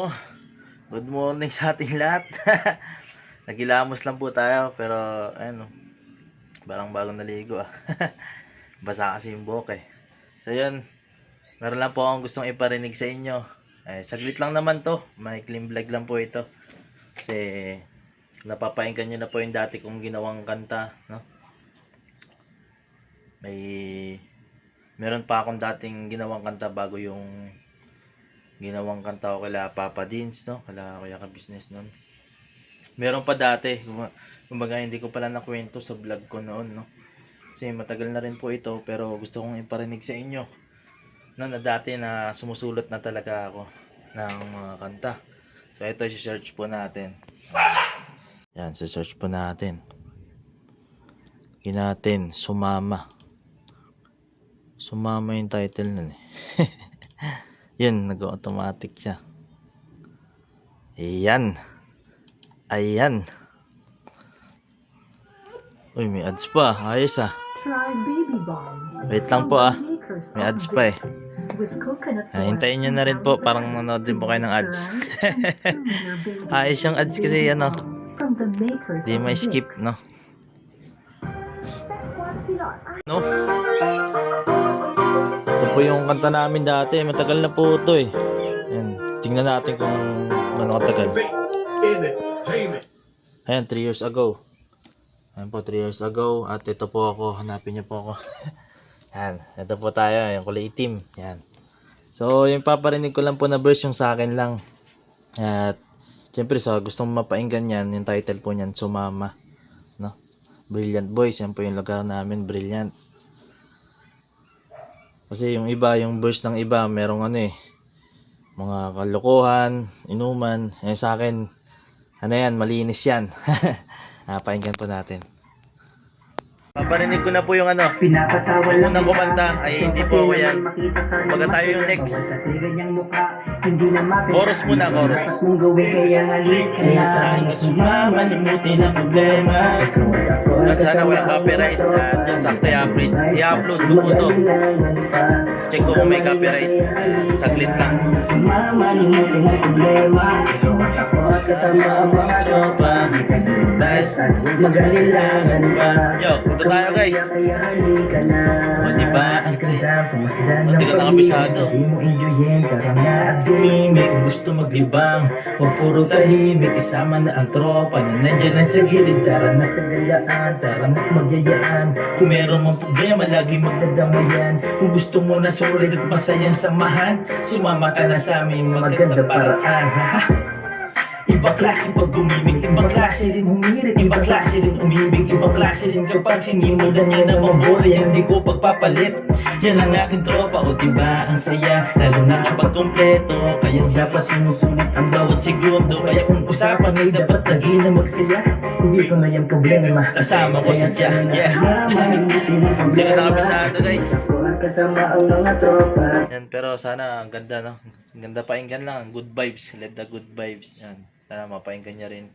Oh, good morning sa ating lahat. Nagilamos lang po tayo pero ayun oh, parang bagong naligo ah. Basa kasi yung buhok eh. So yun, meron lang po akong gustong iparinig sa inyo. Saglit lang naman to, may clean vlog lang po ito. Kasi napapakinggan nyo na po yung dati kong ginawang kanta, no? Meron pa akong dating ginawang kanta bago yung ginawang kanta ko kala Papa Dins, no? Kala Kuya Ka Business nun. Meron pa dati, kumbaga hindi ko pala nakwento sa vlog ko noon, no? Kasi matagal na rin po ito pero gusto kong iparinig sa inyo. No, na dati na sumusulat na talaga ako ng mga kanta. So ito i-search po natin. Yan, search po natin. Natin, Sumama. Sumama yung title nun eh. Yun, nag-automatic siya. Ayan. Ayan. Uy, may ads pa. Ayos ah. Wait lang po ah. May ads pa eh. Hintayin nyo na rin po. Parang nanood din po kayo ng ads. Ayos yung ads kasi yan oh. Di may skip no. No? Ito po yung kanta namin dati. Matagal na po ito eh. Ayan. Tingnan natin kung ano katagal. Ayan, 3 years ago. Ayan po, 3 years ago. At ito po ako. Hanapin nyo po ako. Yan. Ito po tayo. Yung kulay itim. Yan. So, yung paparinig ko lang po na verse yung sa akin lang. At, syempre, sa gustong mapainggan yan, yung title po niyan, Sumama. No? Brilliant Boys. Yan po yung lugar namin. Brilliant. Kasi yung iba, yung verse ng iba, merong ano eh. Mga kalokohan, inuman. Eh sa akin, ano yan, malinis yan. Painggan po natin. Paparinig ko na po yung ano, yung unang kumanta ay hindi po ako yan. Kumbaga tayo yung next. Chorus muna, chorus. Saan ka sumama, limutin ang problema. At sana walang copyright. Diyan sakto i-upload ko po to. Check ko kung may copyright. Saglit lang. Sumama, limutin ang problema. Kasama ang mga tropa. Dahil mag-alilangan pa. Yo, ito tayo guys. O diba? Hindi ka nakabisado. Tumimik, gusto maglibang. Huwag puro tahimik. Isama na ang tropa na nandiyan na sa gilid. Tara na sa galaan, tara na magyayaan. Kung meron mong problema, lagi magdadamayan. Kung gusto mo na sulit at masayang samahan, sumama ka na sa aming magandang paraan. Ibang klase pag gumimik, ibang klase rin humirit, ibang klase rin umibig, ibang klase rin kapag sinimulan niya na mabola, hindi ko pagpapalit. Yan ang aking tropa, o diba ang saya, lalo na kapag kompleto, kaya dapat sinusulit ang bawat segundo. Kaya kung usapan ay dapat lagi na magsaya, hindi ko na yung problema, kasama ko si Jah. Yeah. Hindi ka nakabisado guys. Kasama ang mga tropa. Yan, pero sana ang ganda no. Ang ganda painggan lang, good vibes, let the good vibes. Yan. Sana mapainggan niya rin.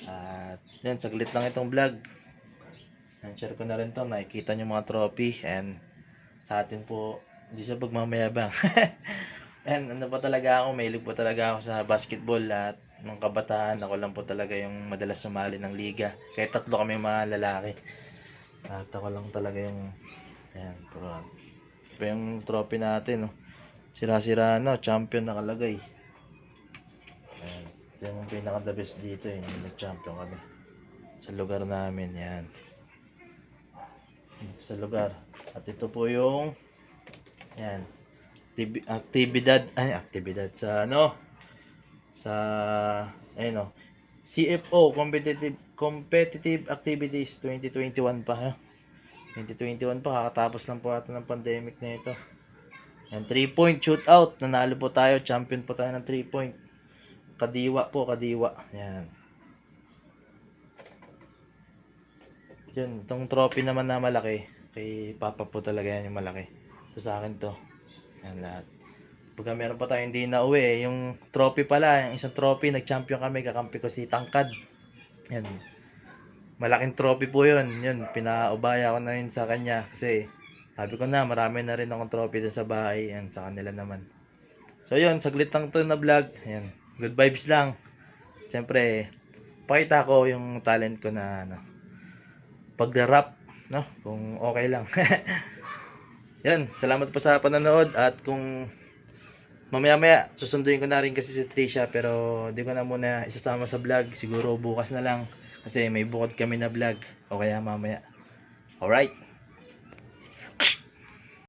At yan, saglit lang itong vlog. And share ko na rin to, nakikita niyo mga trophy and sa atin po, hindi siya pagmamayabang. And ano pa talaga ako, mahilig po talaga ako sa basketball at nung kabataan ako lang po talaga yung madalas sumali ng liga. Kaya tatlo kami mga lalaki. At ako lang talaga yung ayan, pero ito yung trophy natin, no. Sira-sira na, champion nakalagay. Ayan, ito yung pinaka-the best dito, yung nag-champion kami sa lugar namin, yan. Sa lugar. At ito po yung yan, aktibidad sa ano, sa ayun no, CFO, competitive activities 2021 pa ha. 2021 pa, kakatapos lang po ata ng pandemic na ito. And 3-point shootout, nanalo po tayo, champion po tayo ng 3-point. Kadiwa po, kadiwa. Yan. Yun, itong trophy naman na malaki, kay Papa po talaga yan yung malaki. So sa akin to. Yan lahat. Pagka meron pa tayo hindi na uwi eh, yung trophy pala, yung isang trophy, nag-champion kami, kakampi ko si Tangkad. Yan. Malaking trophy po yun. Yun, pinaubaya ko na yun sa kanya. Kasi, sabi ko na, marami na rin akong trophy doon sa bahay. Yan, sa kanila naman. So yun, saglit lang to na vlog. Ayan, good vibes lang. Siyempre, pakita ko yung talent ko na ano, pag-rap, no? Kung okay lang. Yun, salamat po sa panonood at kung mamaya-maya susunduin ko na rin kasi si Trisha pero di ko na muna isasama sa vlog. Siguro bukas na lang kasi may bukod kami na vlog o kaya mamaya. Alright.